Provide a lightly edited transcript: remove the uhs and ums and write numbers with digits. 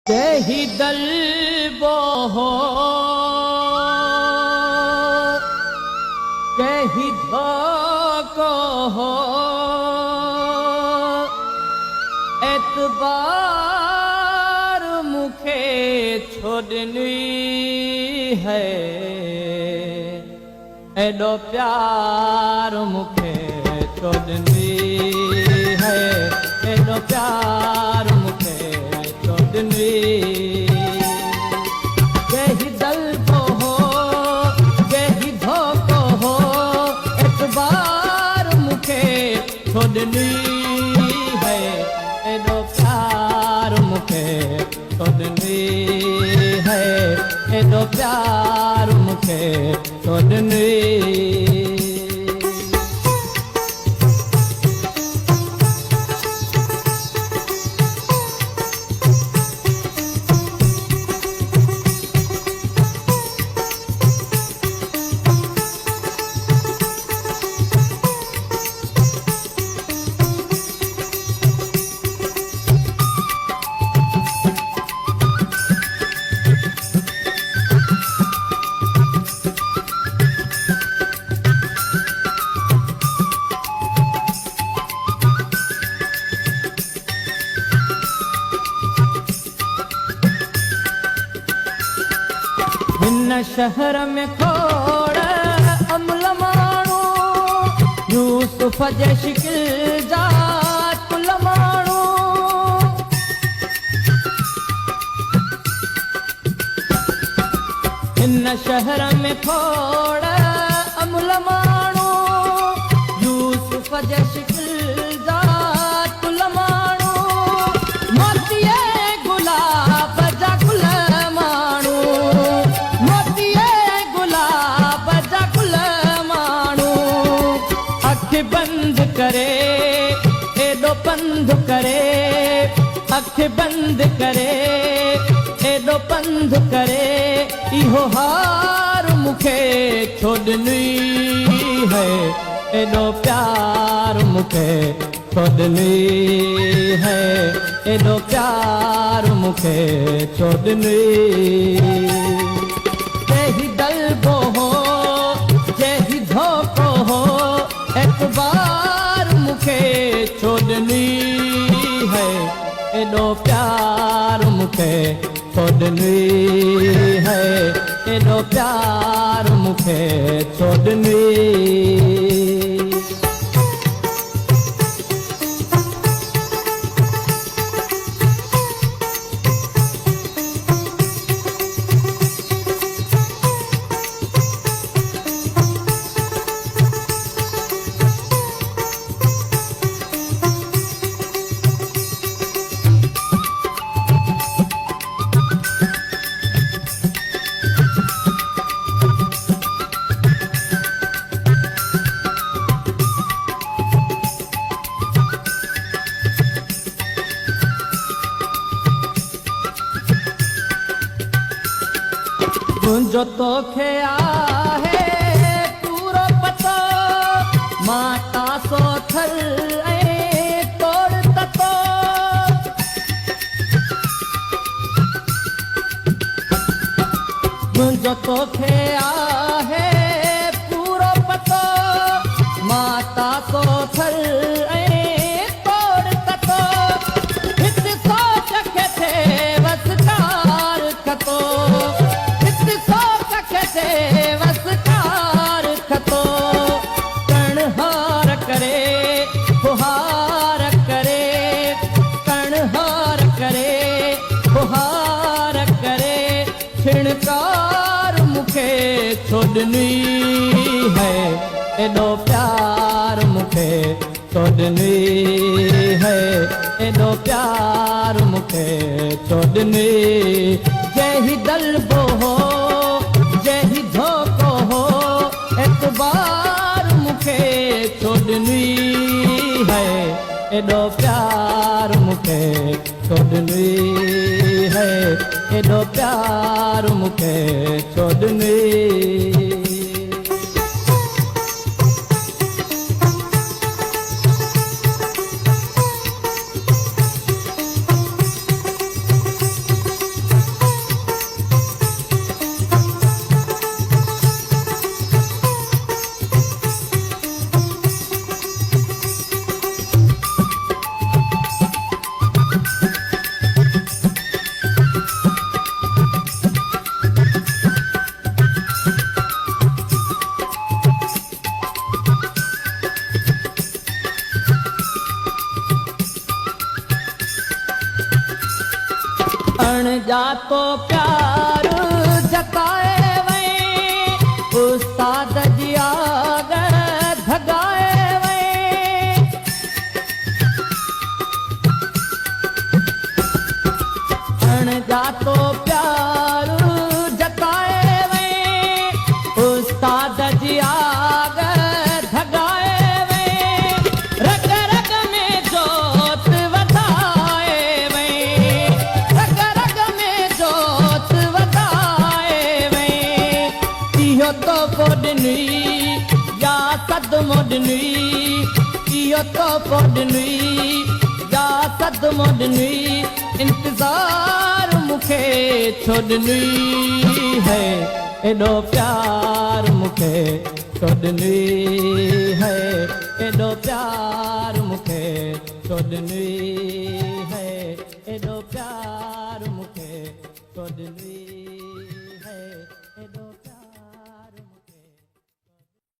तेहि दल बोहो तेहि धोको हो एतबार मुखे छोड़नी है एडो प्यार मुखे छोड़नी है एडो प्यार मुखे छोड़नी जेहि दल को हो जेहि धोको हो एतबार मुखे छोड़नी है एडो प्यार मुखे छोड़नी है एडो प्यार मुखे छोड़नी हिन शहर में खोड़ अमल माण्हू यूसुफ जे शिकिल जा कुल माण्हू हिन शहर में खोड़ अमल माण्हू यूसुफ जे शिकिल जा कुल माण्हू मोतीअ गुलाब जा गुल माण्हू बंद करे एडो पंध करे अख बंद करे एडो पंध करे इहो हार मुखे छोड़नी है एडो प्यार मुखे छोड़नी है एडो प्यार मुखे छोड़नी जेहि दल को हो जेहि धोको हो एतबार मुखे छोड़नी है एडो प्यार मुखे छोड़नी है एडो प्यार मुखे छोड़नी जो तोखे आहे पूरो पतो माता सो थल ऐं तोड़ ततो जो तोखे आहे पूरो पतो माता सो थल ऐं तोड़ ततो हित सोच खे थे वसकार खतो वसकार खतो कणहार करे फुहार करे कणहार करे फुहार करे छिणकार मुखे छोड़नी है एडो प्यार मुखे छोड़नी है एडो प्यार मुखे छोड़नी जेहि दल बोहो जेहि धोको हो एतबार मुखे छोड़नी है एडो प्यार मुखे छोड़नी है एडो प्यार मुखे छोड़नी अणजातो प्यार जताए वई उस्ताद जी आग धगाए वई अणजातो प्यार जताए वई उस्ताद जी आग धगाए वई रग रग में जोत वधाए वई रग रग में जोत वधाए वई इहो तो पोडनी या सदमो ॾिनी इहो तो पोडनी या सदमो ॾिनी इंतजार मुखे छो ॾिनी है एॾो प्यार मुखे छो ॾिनी है एॾो प्यार मुखे छो ॾिनी